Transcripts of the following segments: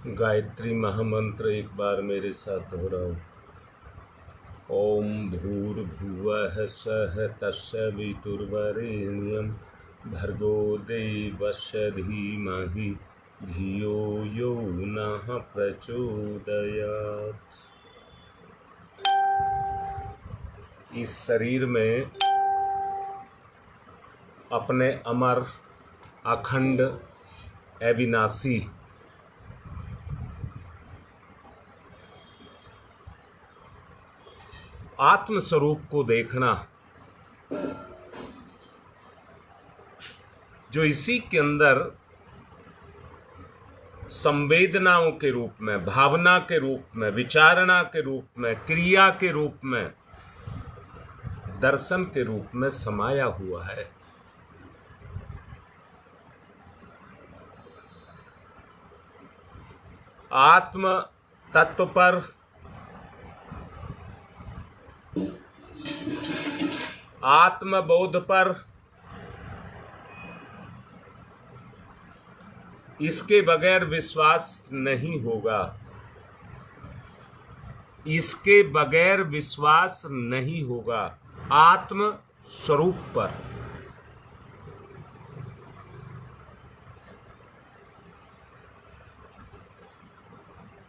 गायत्री महामंत्र एक बार मेरे साथ दोहराओ। ओम भूर्भुवः स्वः तत्सवितुर्वरेण्यं भर्गो देवस्य धीमहि धियो यो नः प्रचोदयात्। इस शरीर में अपने अमर, अखंड, अविनाशी आत्म स्वरूप को देखना, जो इसी के अंदर संवेदनाओं के रूप में, भावना के रूप में, विचारणा के रूप में, क्रिया के रूप में, दर्शन के रूप में समाया हुआ है। आत्म तत्व पर आत्मबोध पर इसके बगैर विश्वास नहीं होगा। इसके बगैर विश्वास नहीं होगा। आत्म स्वरूप पर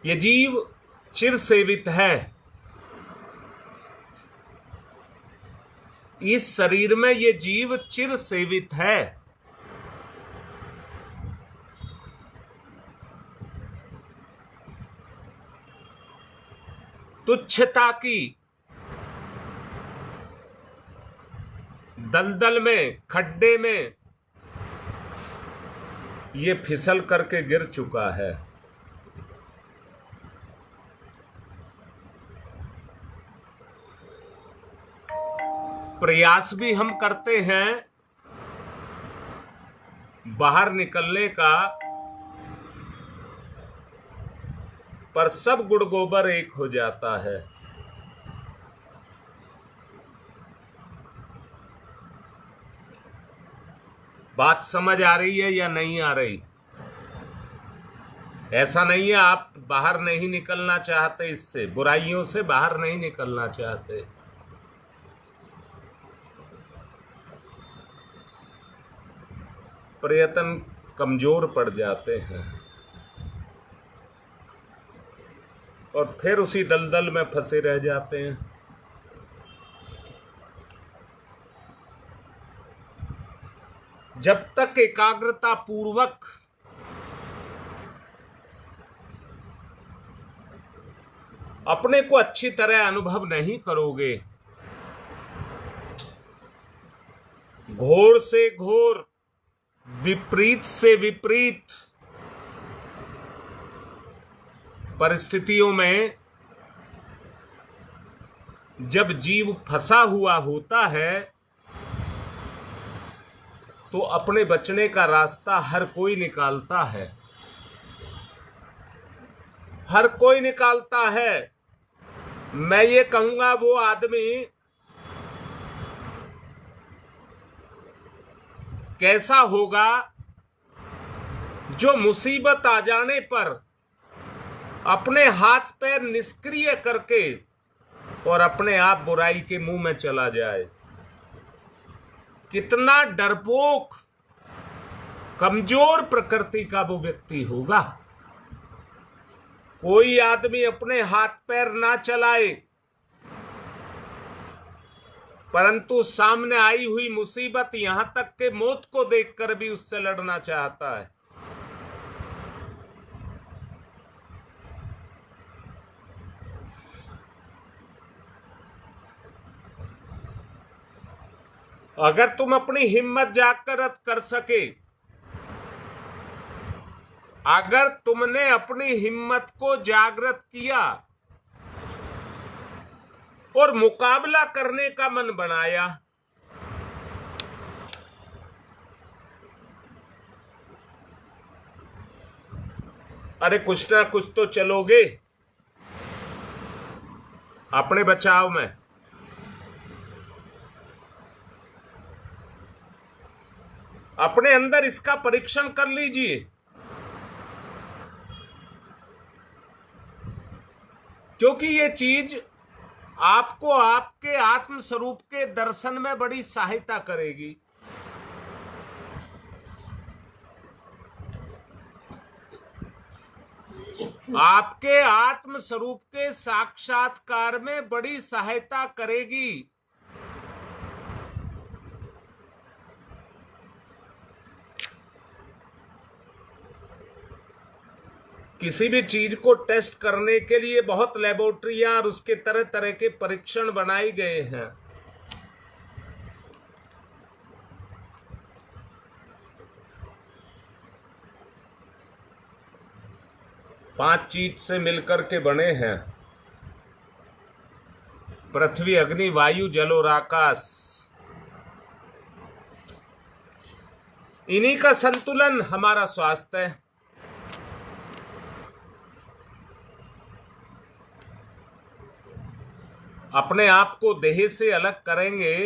ये जीव चिर सेवित है। इस शरीर में ये जीव चिर सेवित है। तुच्छता की दलदल में, खड्डे में ये फिसल करके गिर चुका है। प्रयास भी हम करते हैं बाहर निकलने का, पर सब गुड़ गोबर एक हो जाता है। बात समझ आ रही है या नहीं आ रही? ऐसा नहीं है आप बाहर नहीं निकलना चाहते, इससे बुराइयों से बाहर नहीं निकलना चाहते। प्रयत्न कमजोर पड़ जाते हैं और फिर उसी दलदल में फंसे रह जाते हैं। जब तक एकाग्रता पूर्वक अपने को अच्छी तरह अनुभव नहीं करोगे, घोर से घोर, विपरीत से विपरीत परिस्थितियों में जब जीव फंसा हुआ होता है तो अपने बचने का रास्ता हर कोई निकालता है। हर कोई निकालता है। मैं ये कहूंगा, वो आदमी कैसा होगा जो मुसीबत आ जाने पर अपने हाथ पैर निष्क्रिय करके और अपने आप बुराई के मुंह में चला जाए। कितना डरपोक, कमजोर प्रकृति का वो व्यक्ति होगा। कोई आदमी अपने हाथ पैर ना चलाए, परंतु सामने आई हुई मुसीबत, यहां तक के मौत को देखकर भी उससे लड़ना चाहता है। अगर तुम अपनी हिम्मत जागृत कर सके, अगर तुमने अपनी हिम्मत को जागृत किया और मुकाबला करने का मन बनाया, अरे कुछ ना कुछ तो चलोगे अपने बचाव में। अपने अंदर इसका परीक्षण कर लीजिए। क्योंकि ये चीज आपको आपके आत्म स्वरूप के दर्शन में बड़ी सहायता करेगी। आपके आत्म स्वरूप के साक्षात्कार में बड़ी सहायता करेगी। किसी भी चीज को टेस्ट करने के लिए बहुत लेबोरेटरियां और उसके तरह तरह के परीक्षण बनाए गए हैं। पांच चीज से मिलकर के बने हैं: पृथ्वी, अग्नि, वायु, जल और आकाश। इन्हीं का संतुलन हमारा स्वास्थ्य है। अपने आप को देह से अलग करेंगे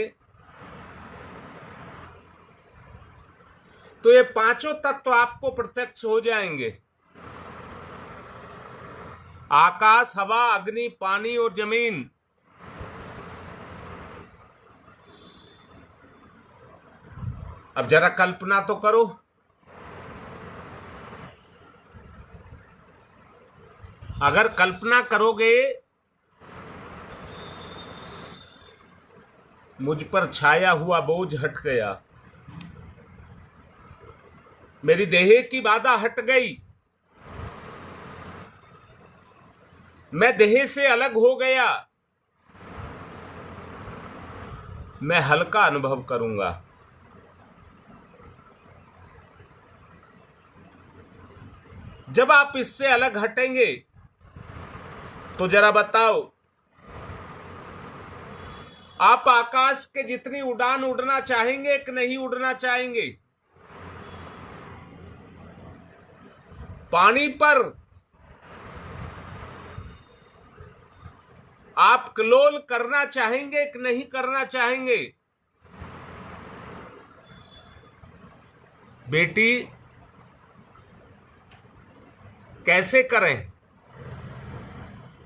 तो ये पांचों तत्व आपको प्रत्यक्ष हो जाएंगे: आकाश, हवा, अग्नि, पानी और जमीन। अब जरा कल्पना तो करो, अगर कल्पना करोगे मुझ पर छाया हुआ बोझ हट गया, मेरी देह की बाधा हट गई, मैं देह से अलग हो गया, मैं हल्का अनुभव करूंगा। जब आप इससे अलग हटेंगे तो जरा बताओ, आप आकाश के जितनी उड़ान उड़ना चाहेंगे कि नहीं उड़ना चाहेंगे? पानी पर आप क्लोल करना चाहेंगे कि नहीं करना चाहेंगे? बेटी, कैसे करें?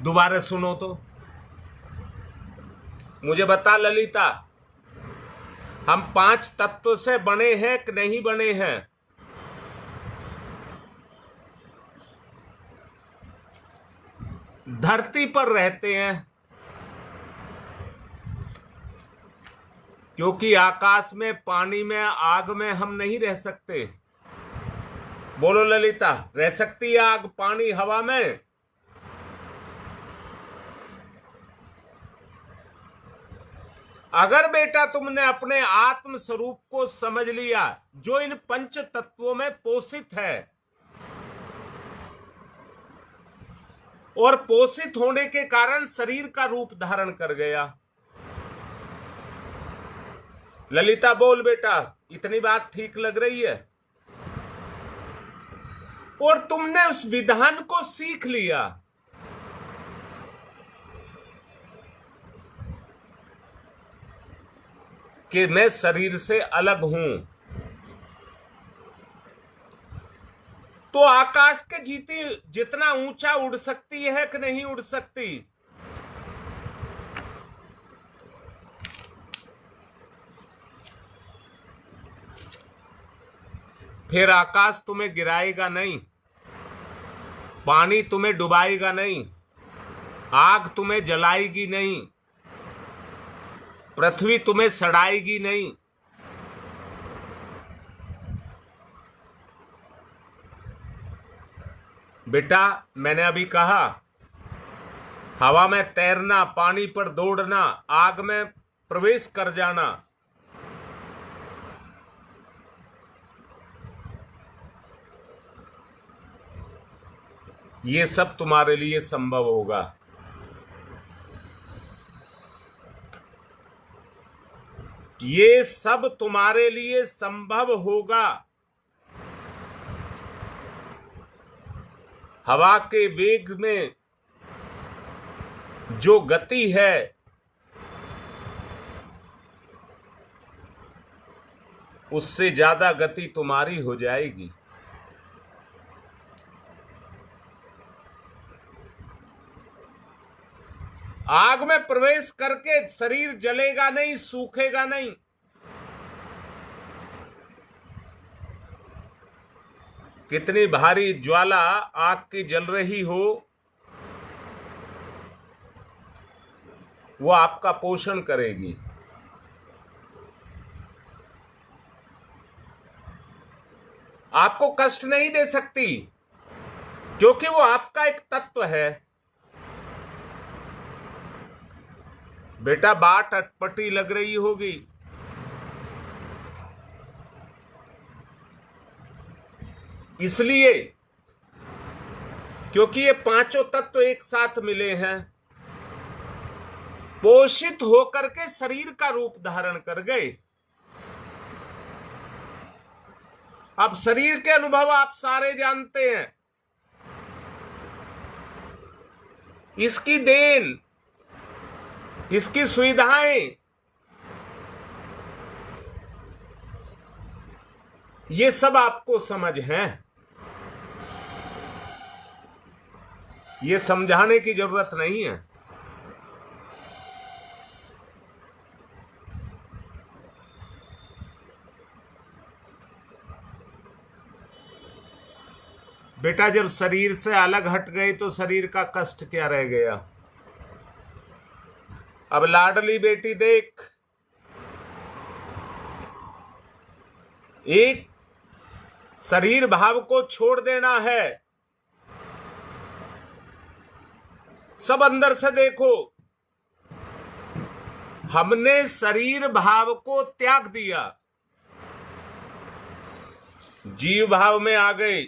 दोबारा सुनो तो मुझे बता ललिता, हम पांच तत्व से बने हैं कि नहीं बने हैं? धरती पर रहते हैं क्योंकि आकाश में, पानी में, आग में हम नहीं रह सकते। बोलो ललिता, रह सकती है आग, पानी, हवा में? अगर बेटा तुमने अपने आत्म स्वरूप को समझ लिया जो इन पंच तत्वों में पोषित है, और पोषित होने के कारण शरीर का रूप धारण कर गया। ललिता बोल बेटा, इतनी बात ठीक लग रही है? और तुमने उस विधान को सीख लिया कि मैं शरीर से अलग हूं, तो आकाश के जीती जितना ऊंचा उड़ सकती है कि नहीं उड़ सकती? फिर आकाश तुम्हें गिराएगा नहीं, पानी तुम्हें डुबाएगा नहीं, आग तुम्हें जलाएगी नहीं, पृथ्वी तुम्हें सड़ाएगी नहीं। बेटा, मैंने अभी कहा, हवा में तैरना, पानी पर दौड़ना, आग में प्रवेश कर जाना, ये सब तुम्हारे लिए संभव होगा। ये सब तुम्हारे लिए संभव होगा। हवा के वेग में जो गति है, उससे ज्यादा गति तुम्हारी हो जाएगी। आग में प्रवेश करके शरीर जलेगा नहीं, सूखेगा नहीं। कितनी भारी ज्वाला आग की जल रही हो, वो आपका पोषण करेगी। आपको कष्ट नहीं दे सकती, क्योंकि वो आपका एक तत्व है। बेटा बाट अटपटी लग रही होगी, इसलिए क्योंकि ये पांचों तत्व एक साथ मिले हैं, पोषित होकर के शरीर का रूप धारण कर गए। अब शरीर के अनुभव आप सारे जानते हैं। इसकी देन, इसकी सुविधाएं, ये सब आपको समझ है। ये समझाने की जरूरत नहीं है। बेटा जब शरीर से अलग हट गए तो शरीर का कष्ट क्या रह गया। अब लाडली बेटी देख, एक शरीर भाव को छोड़ देना है। सब अंदर से देखो, हमने शरीर भाव को त्याग दिया, जीव भाव में आ गए,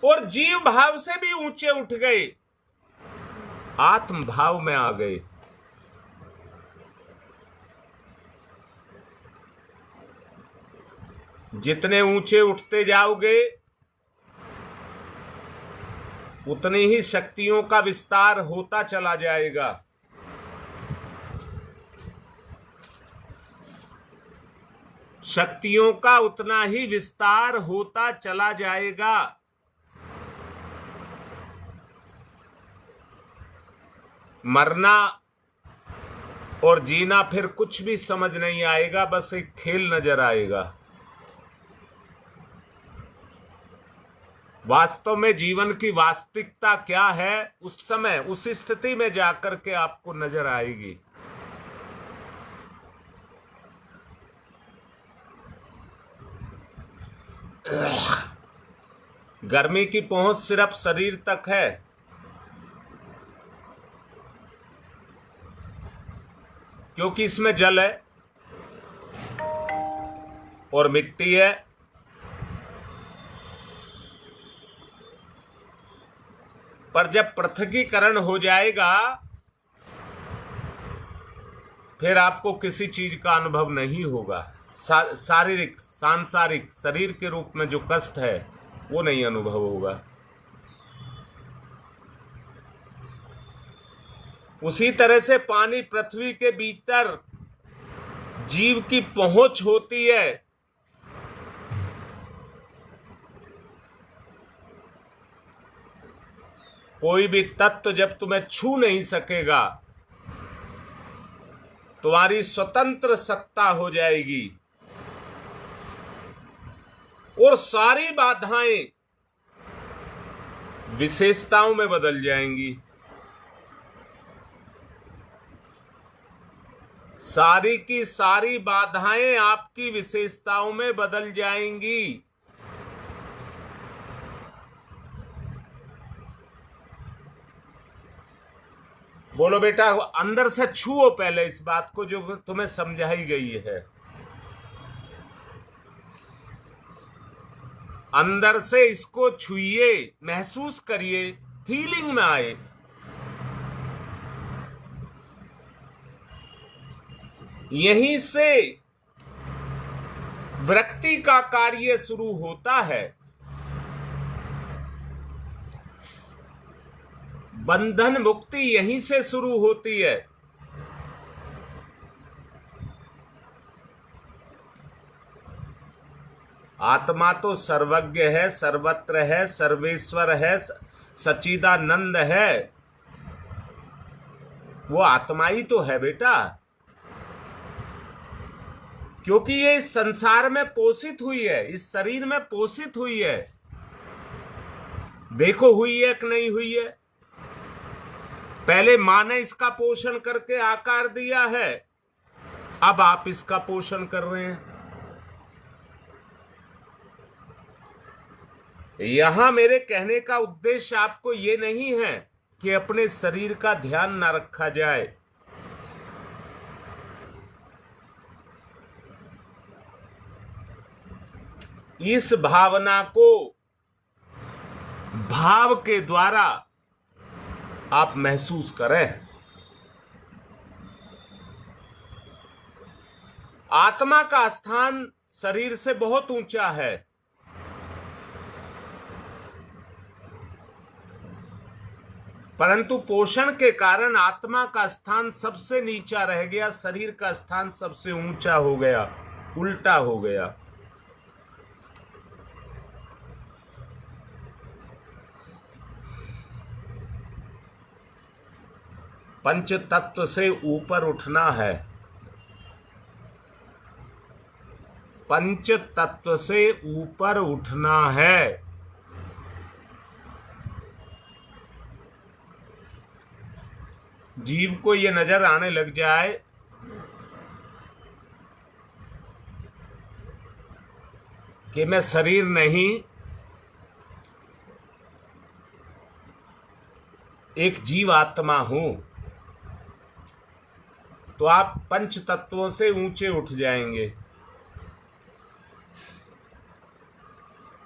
और जीव भाव से भी ऊंचे उठ गए, आत्म भाव में आ गए। जितने ऊंचे उठते जाओगे उतनी ही शक्तियों का विस्तार होता चला जाएगा। शक्तियों का उतना ही विस्तार होता चला जाएगा। मरना और जीना फिर कुछ भी समझ नहीं आएगा, बस एक खेल नजर आएगा। वास्तव में जीवन की वास्तविकता क्या है, उस समय उस स्थिति में जाकर के आपको नजर आएगी। गर्मी की पहुंच सिर्फ शरीर तक है, क्योंकि इसमें जल है और मिट्टी है। पर जब पृथकीकरण हो जाएगा फिर आपको किसी चीज का अनुभव नहीं होगा। शारीरिक सांसारिक शरीर के रूप में जो कष्ट है वो नहीं अनुभव होगा। उसी तरह से पानी पृथ्वी के भीतर जीव की पहुंच होती है। कोई भी तत्व जब तुम्हें छू नहीं सकेगा, तुम्हारी स्वतंत्र सत्ता हो जाएगी और सारी बाधाएं विशेषताओं में बदल जाएंगी। सारी की सारी बाधाएं आपकी विशेषताओं में बदल जाएंगी। बोलो बेटा, अंदर से छुओ पहले इस बात को जो तुम्हें समझाई गई है। अंदर से इसको छुइए, महसूस करिए, फीलिंग में आए। यहीं से वृत्ति का कार्य शुरू होता है। बंधन मुक्ति यहीं से शुरू होती है। आत्मा तो सर्वज्ञ है, सर्वत्र है, सर्वेश्वर है, सच्चिदानंद है। वो आत्मा ही तो है बेटा, क्योंकि ये इस संसार में पोषित हुई है, इस शरीर में पोषित हुई है। देखो हुई है कि नहीं हुई है। पहले मां ने इसका पोषण करके आकार दिया है, अब आप इसका पोषण कर रहे हैं। यहां मेरे कहने का उद्देश्य आपको ये नहीं है कि अपने शरीर का ध्यान ना रखा जाए। इस भावना को भाव के द्वारा आप महसूस करें। आत्मा का स्थान शरीर से बहुत ऊंचा है, परंतु पोषण के कारण आत्मा का स्थान सबसे नीचा रह गया, शरीर का स्थान सबसे ऊंचा हो गया, उल्टा हो गया। पंच तत्व से ऊपर उठना है, पंच तत्व से ऊपर उठना है। जीव को ये नजर आने लग जाए कि मैं शरीर नहीं, एक जीव आत्मा हूं, तो आप पंच तत्वों से ऊंचे उठ जाएंगे।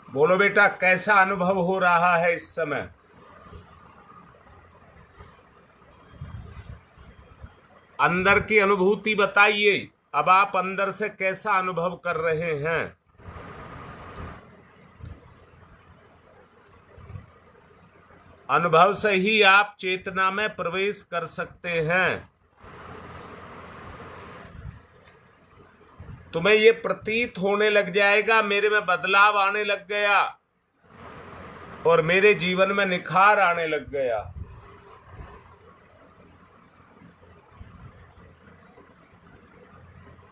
बोलो बेटा, कैसा अनुभव हो रहा है इस समय? अंदर की अनुभूति बताइए। अब आप अंदर से कैसा अनुभव कर रहे हैं? अनुभव से ही आप चेतना में प्रवेश कर सकते हैं। तुम्हें ये प्रतीत होने लग जाएगा, मेरे में बदलाव आने लग गया और मेरे जीवन में निखार आने लग गया।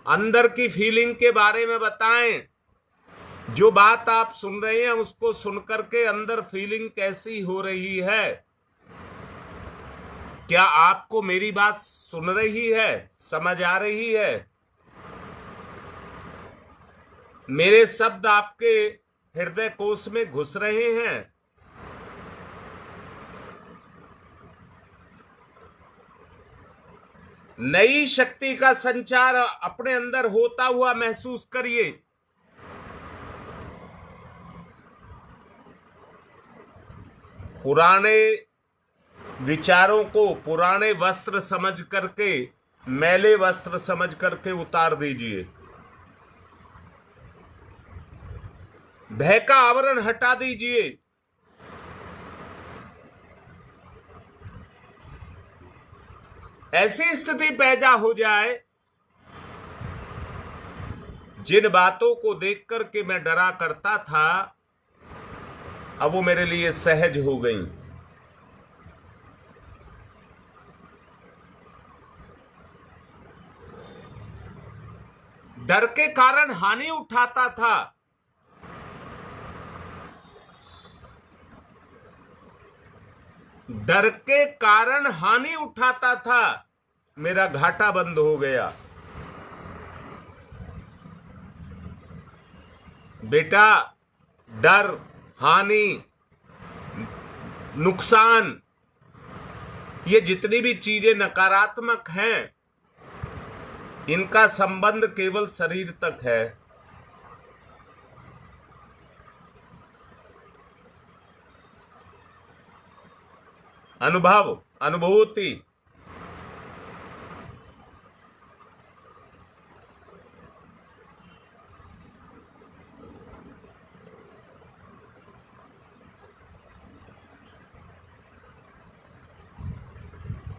अंदर की फीलिंग के बारे में बताएं। जो बात आप सुन रहे हैं उसको सुनकर के अंदर फीलिंग कैसी हो रही है? क्या आपको मेरी बात सुन रही है, समझ आ रही है? मेरे शब्द आपके हृदय कोश में घुस रहे हैं? नई शक्ति का संचार अपने अंदर होता हुआ महसूस करिए। पुराने विचारों को पुराने वस्त्र समझ करके, मैले वस्त्र समझ करके उतार दीजिए। भय का आवरण हटा दीजिए। ऐसी स्थिति पैदा हो जाए, जिन बातों को देख करके मैं डरा करता था, अब वो मेरे लिए सहज हो गई। डर के कारण हानि उठाता था, डर के कारण हानि उठाता था, मेरा घाटा बंद हो गया। बेटा, डर, हानि, नुकसान, ये जितनी भी चीजें नकारात्मक हैं, इनका संबंध केवल शरीर तक है। अनुभव, अनुभूति,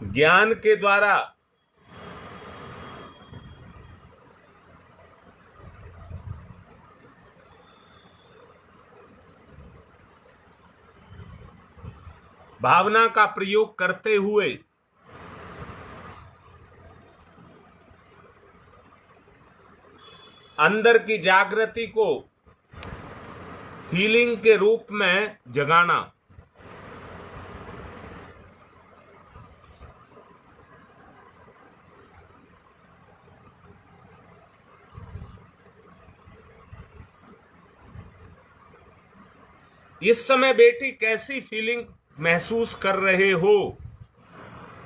ज्ञान के द्वारा भावना का प्रयोग करते हुए अंदर की जागृति को फीलिंग के रूप में जगाना। इस समय बेटी कैसी फीलिंग महसूस कर रहे हो?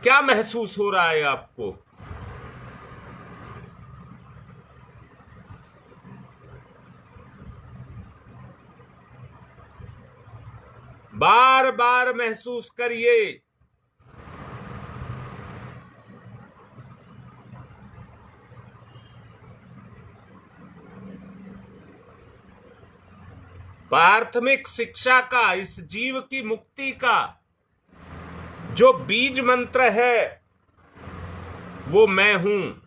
क्या महसूस हो रहा है आपको? बार बार महसूस करिए। प्राथमिक शिक्षा का, इस जीव की मुक्ति का जो बीज मंत्र है वो मैं हूं।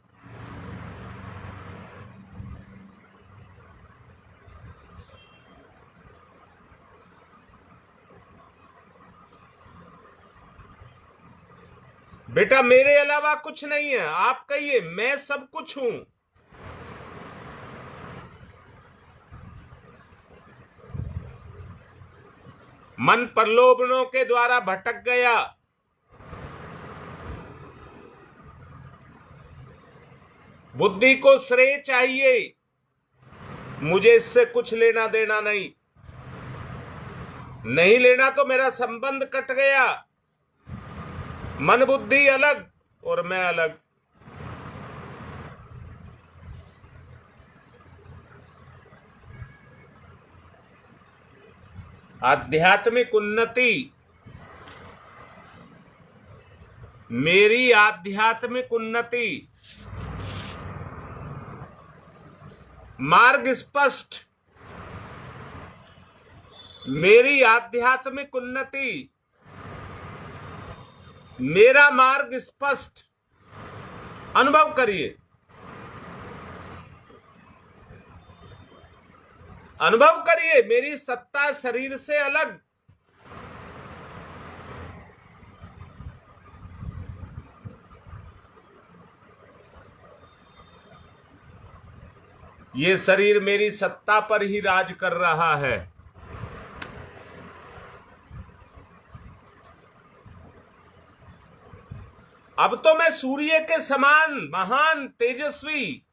बेटा मेरे अलावा कुछ नहीं है। आप कहिए मैं सब कुछ हूं। मन प्रलोभनों के द्वारा भटक गया। बुद्धि को श्रेय चाहिए, मुझे इससे कुछ लेना देना नहीं। नहीं लेना तो मेरा संबंध कट गया। मन बुद्धि अलग और मैं अलग। आध्यात्मिक उन्नति, मेरी आध्यात्मिक उन्नति, मार्ग स्पष्ट। मेरी आध्यात्मिक उन्नति, मेरा मार्ग स्पष्ट। अनुभव करिए, अनुभव करिए। मेरी सत्ता शरीर से अलग। ये शरीर मेरी सत्ता पर ही राज कर रहा है। अब तो मैं सूर्य के समान महान तेजस्वी,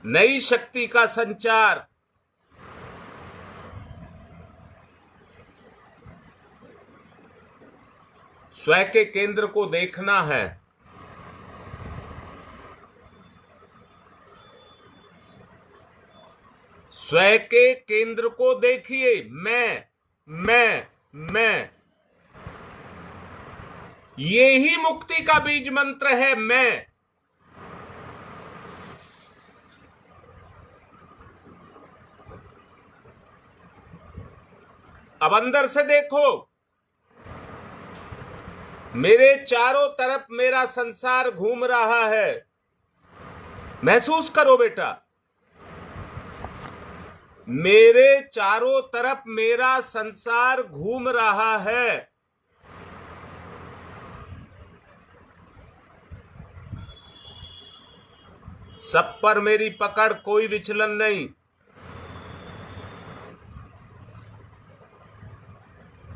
नई शक्ति का संचार। स्वयं के केंद्र को देखना है। स्वयं के केंद्र को देखिए। मैं ये ही मुक्ति का बीज मंत्र है। मैं अब अंदर से देखो, मेरे चारों तरफ मेरा संसार घूम रहा है। महसूस करो बेटा, मेरे चारों तरफ मेरा संसार घूम रहा है। सब पर मेरी पकड़, कोई विचलन नहीं।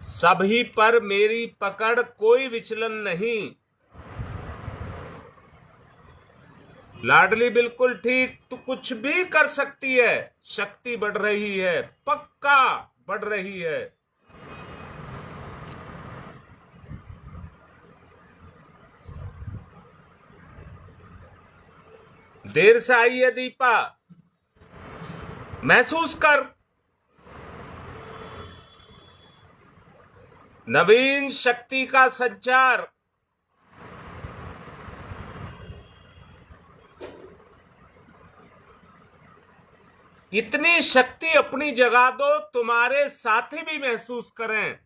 सभी पर मेरी पकड़, कोई विचलन नहीं। लाडली बिल्कुल ठीक, तू कुछ भी कर सकती है। शक्ति बढ़ रही है, पक्का बढ़ रही है। देर से आई है दीपा, महसूस कर। नवीन शक्ति का संचार। इतनी शक्ति अपनी जगा दो, तुम्हारे साथी भी महसूस करें।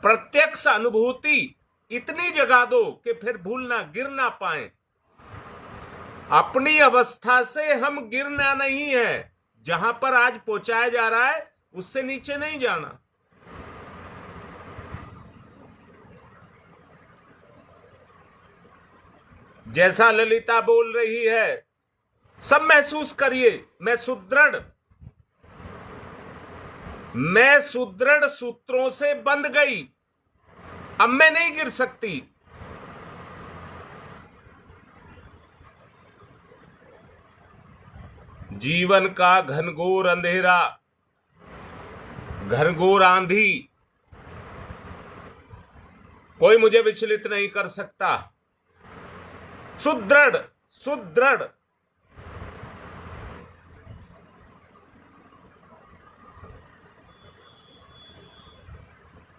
प्रत्यक्ष अनुभूति इतनी जगा दो कि फिर भूलना, गिर ना पाए। अपनी अवस्था से हम गिरना नहीं है। जहां पर आज पहुंचाया जा रहा है उससे नीचे नहीं जाना। जैसा ललिता बोल रही है, सब महसूस करिए। मैं सुदृढ़ सूत्रों से बंध गई, अब मैं नहीं गिर सकती। जीवन का घनघोर अंधेरा, घनघोर आंधी, कोई मुझे विचलित नहीं कर सकता। सुदृढ़ सुदृढ़।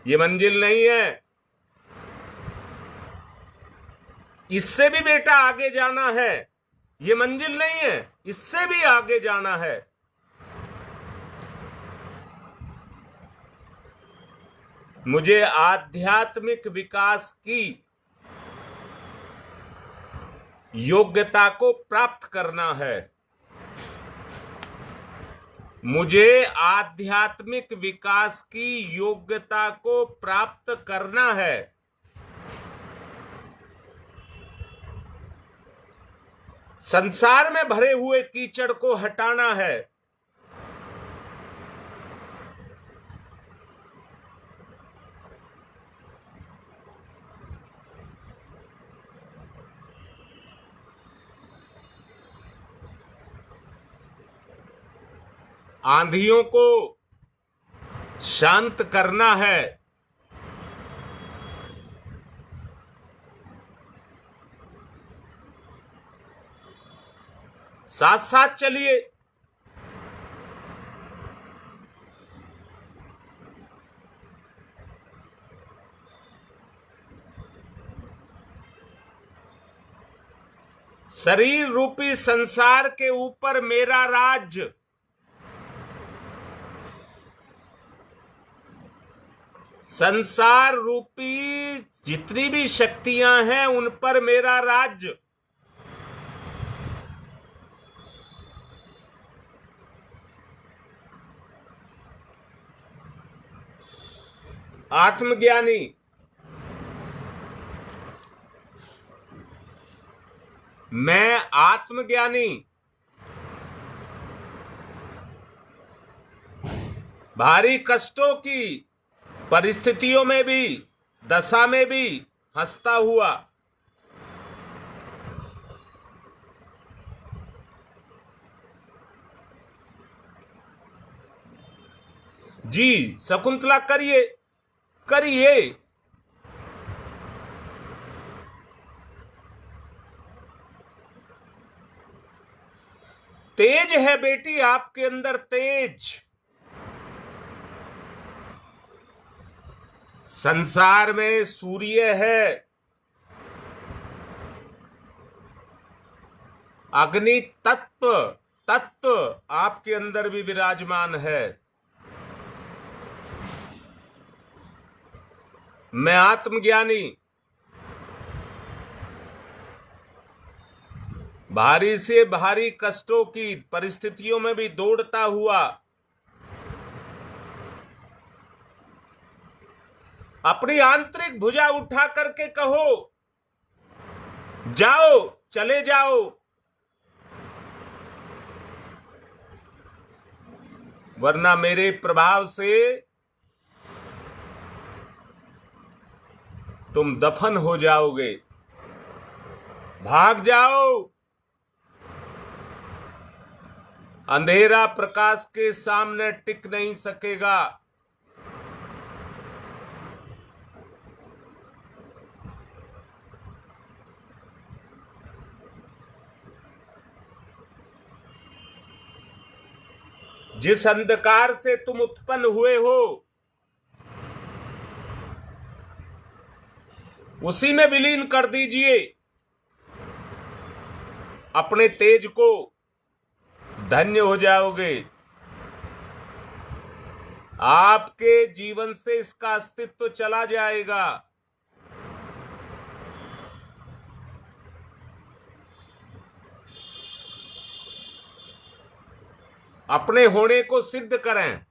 ये मंजिल नहीं है, इससे भी बेटा आगे जाना है। ये मंजिल नहीं है, इससे भी आगे जाना है। मुझे आध्यात्मिक विकास की योग्यता को प्राप्त करना है। मुझे आध्यात्मिक विकास की योग्यता को प्राप्त करना है। संसार में भरे हुए कीचड़ को हटाना है। आंधियों को शांत करना है। साथ साथ चलिए। शरीर रूपी संसार के ऊपर मेरा राज्य। संसार रूपी जितनी भी शक्तियां हैं उन पर मेरा राज्य। आत्मज्ञानी मैं आत्मज्ञानी भारी कष्टों की परिस्थितियों में भी, दशा में भी हंसता हुआ। जी शकुंतला करिए करिए। तेज है बेटी आपके अंदर, तेज। संसार में सूर्य है, अग्नि तत्व आपके अंदर भी विराजमान है। मैं आत्मज्ञानी भारी से भारी कष्टों की परिस्थितियों में भी दौड़ता हुआ अपनी आंतरिक भुजा उठा करके कहो, जाओ, चले जाओ। वरना मेरे प्रभाव से तुम दफन हो जाओगे। भाग जाओ। अंधेरा प्रकाश के सामने टिक नहीं सकेगा। जिस अंधकार से तुम उत्पन्न हुए हो उसी में विलीन कर दीजिए अपने तेज को। धन्य हो जाओगे। आपके जीवन से इसका अस्तित्व चला जाएगा। अपने होने को सिद्ध करें।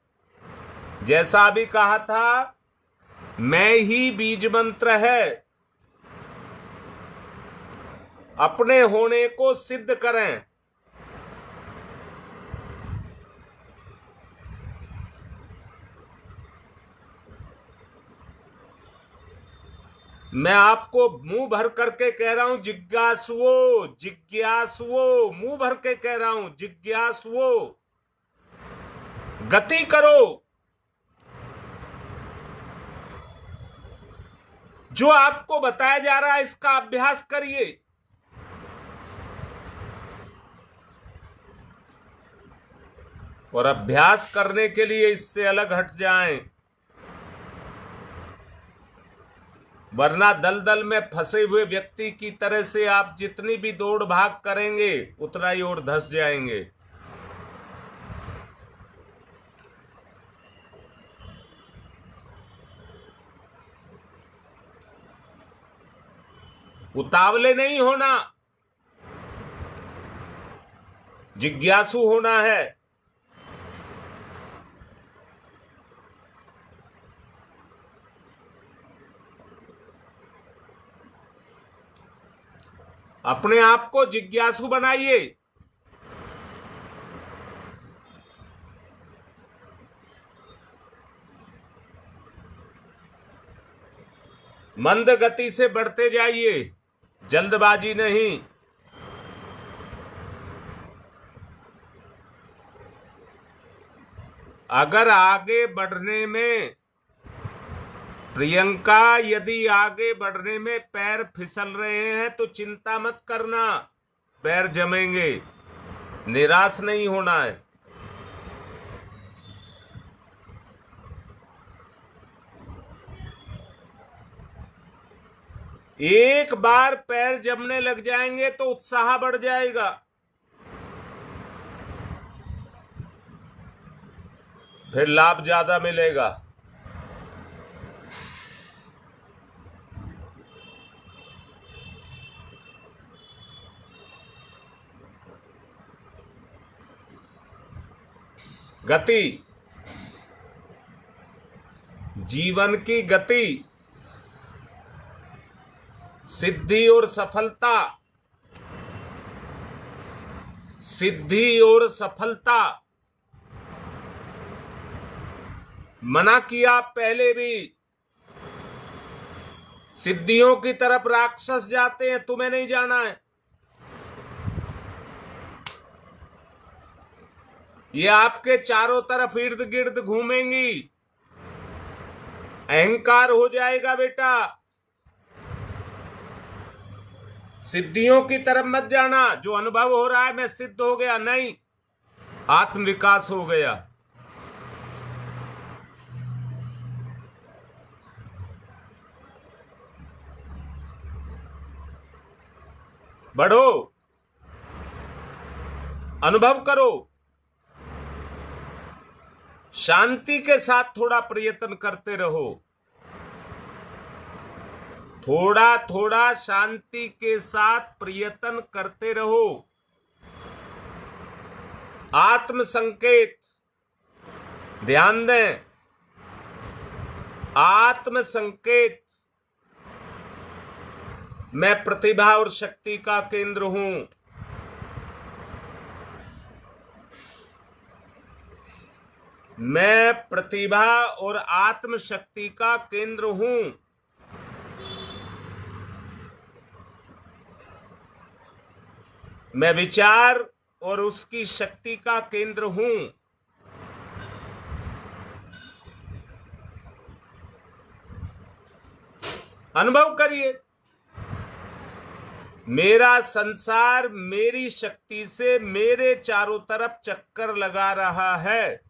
जैसा अभी कहा था, मैं ही बीज मंत्र है। अपने होने को सिद्ध करें। मैं आपको मुंह भर करके कह रहा हूं, जिज्ञासुओ जिज्ञासुओ, मुंह भर के कह रहा हूं, जिज्ञासुओ, गति करो। जो आपको बताया जा रहा है इसका अभ्यास करिए। और अभ्यास करने के लिए इससे अलग हट जाएं, वरना दलदल में फंसे हुए व्यक्ति की तरह से आप जितनी भी दौड़ भाग करेंगे उतना ही और धंस जाएंगे। उतावले नहीं होना, जिज्ञासु होना है। अपने आप को जिज्ञासु बनाइए। मंद गति से बढ़ते जाइए, जल्दबाजी नहीं। अगर आगे बढ़ने में प्रियंका, यदि आगे बढ़ने में पैर फिसल रहे हैं तो चिंता मत करना, पैर जमेंगे, निराश नहीं होना है। एक बार पैर जमने लग जाएंगे तो उत्साह बढ़ जाएगा, फिर लाभ ज्यादा मिलेगा। गति, जीवन की गति, सिद्धि और सफलता, सिद्धि और सफलता। मना किया पहले भी, सिद्धियों की तरफ राक्षस जाते हैं, तुम्हें नहीं जाना है। ये आपके चारों तरफ इर्द गिर्द घूमेंगी, अहंकार हो जाएगा बेटा। सिद्धियों की तरफ मत जाना। जो अनुभव हो रहा है मैं सिद्ध हो गया, नहीं, आत्मविकास हो गया। बढ़ो, अनुभव करो। शांति के साथ थोड़ा प्रयत्न करते रहो, थोड़ा थोड़ा शांति के साथ प्रयत्न करते रहो। आत्म संकेत, ध्यान दें, आत्म संकेत। मैं प्रतिभा और शक्ति का केंद्र हूं। मैं प्रतिभा और आत्म शक्ति का केंद्र हूं। मैं विचार और उसकी शक्ति का केंद्र हूं। अनुभव करिए, मेरा संसार मेरी शक्ति से मेरे चारों तरफ चक्कर लगा रहा है।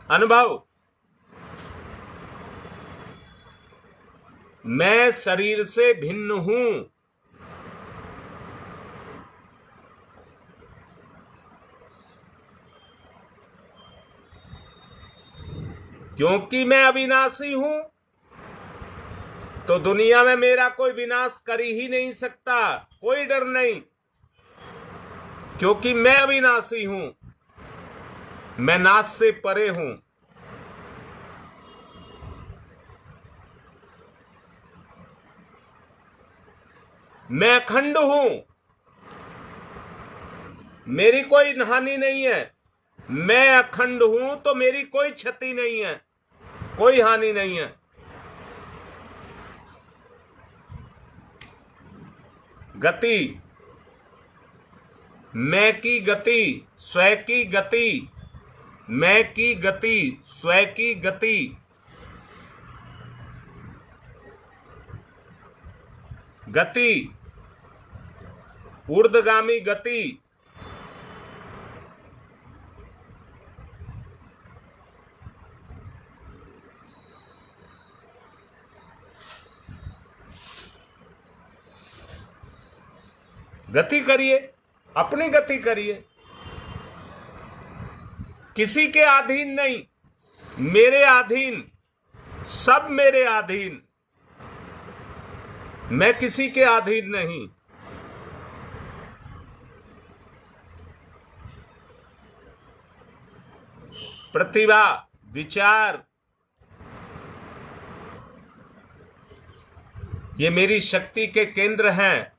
अनुभव, मैं शरीर से भिन्न हूं। क्योंकि मैं अविनाशी हूं तो दुनिया में मेरा कोई विनाश कर ही नहीं सकता। कोई डर नहीं, क्योंकि मैं अविनाशी हूं। मैं नाश से परे हूं। मैं अखंड हूं, मेरी कोई हानि नहीं है। मैं अखंड हूं तो मेरी कोई क्षति नहीं है, कोई हानि नहीं है। गति, मैं की गति, स्वयं की गति, मैं की गति, स्वयं की गति। गति, ऊर्ध्वगामी गति। गति करिए, अपनी गति करिए, किसी के अधीन नहीं, मेरे अधीन, सब मेरे अधीन, मैं किसी के अधीन नहीं। प्रतिभा, विचार, ये मेरी शक्ति के केंद्र हैं।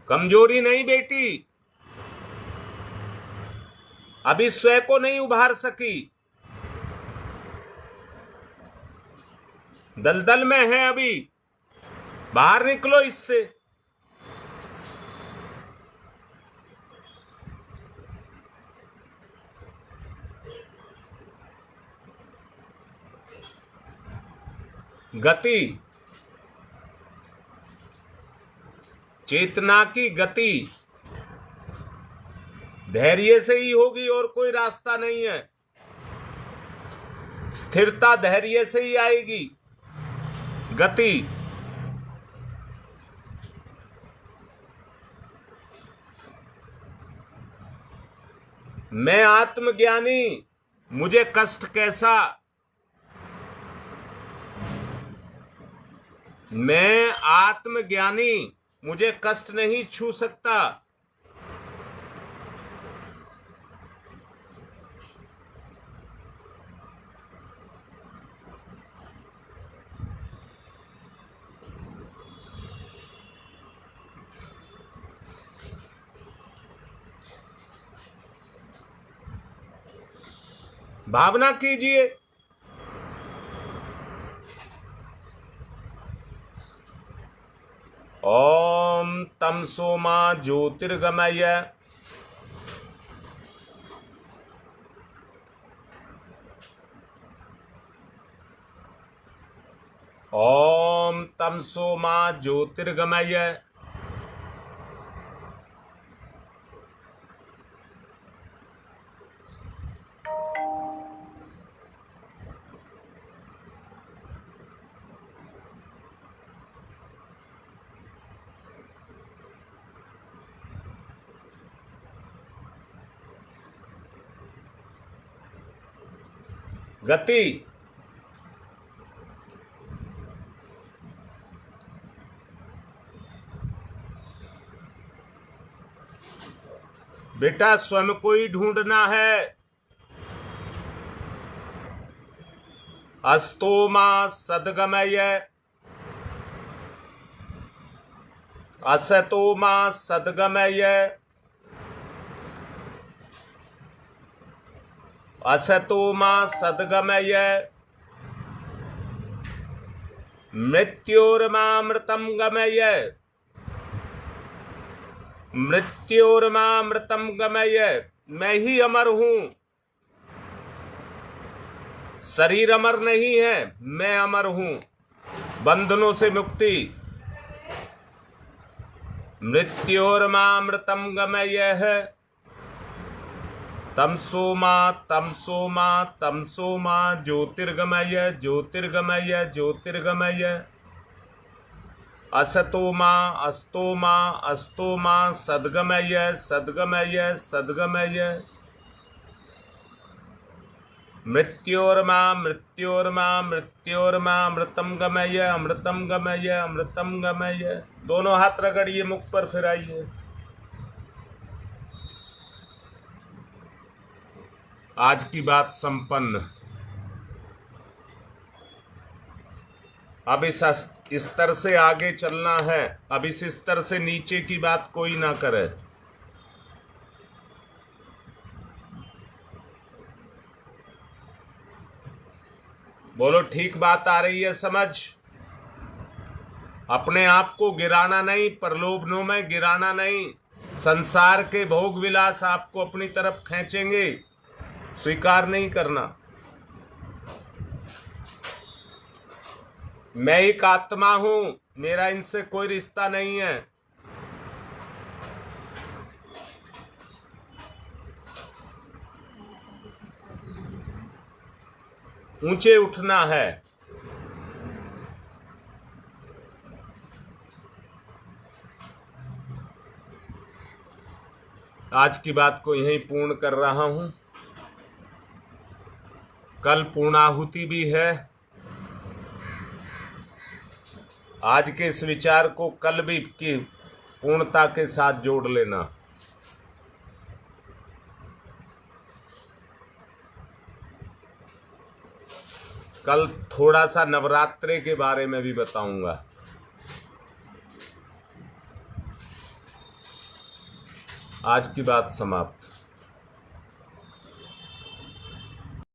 कमजोरी नहीं बेटी, अभी स्वयं को नहीं उभार सकी, दलदल में है अभी, बाहर निकलो इससे। गति, चेतना की गति धैर्य से ही होगी और कोई रास्ता नहीं है। स्थिरता धैर्य से ही आएगी। गति, मैं आत्मज्ञानी, मुझे कष्ट कैसा। मैं आत्मज्ञानी, मुझे कष्ट नहीं छू सकता। भावना कीजिए, ओम तमसो मा ज्योतिर्गमय, ओम तमसो मा ज्योतिर्गमय। गति, बेटा स्वयं को ही ढूंढना है। अस्तो मा सद्गमय, असतो मा सद्गमय, असतो मा सद्गमय, मृत्योर्मामृतं गमय, मृत्योर्मामृतं गमय। मैं ही अमर हूं, शरीर अमर नहीं है, मैं अमर हूं। बंधनों से मुक्ति, मृत्योर्मामृतं गमय है। तमसो मा तमसो मा तमसो मा ज्योतिर्गमय, ज्योतिर्गमय, ज्योतिर्गमय। असतो मा अस्तो मा अस्तो मा सद्गमय, सद्गमय, सद्गमय। मृत्योर्मा मृत्योर्मा मृत्योर्मा अमृतम गमय अमृतम गमय अमृतम गमय। दोनों हाथ रगड़िए, मुख पर फिराइए। आज की बात संपन्न। अब इस स्तर से आगे चलना है। अब इस स्तर से नीचे की बात कोई ना करे। बोलो, ठीक बात आ रही है समझ? अपने आप को गिराना नहीं, प्रलोभनों में गिराना नहीं। संसार के भोग विलास आपको अपनी तरफ खींचेंगे, स्वीकार नहीं करना। मैं एक आत्मा हूं, मेरा इनसे कोई रिश्ता नहीं है। ऊंचे उठना है। आज की बात को यहीं पूर्ण कर रहा हूं। कल पूर्णाहुति भी है। आज के इस विचार को कल भी की पूर्णता के साथ जोड़ लेना। कल थोड़ा सा नवरात्रे के बारे में भी बताऊंगा। आज की बात समाप्त।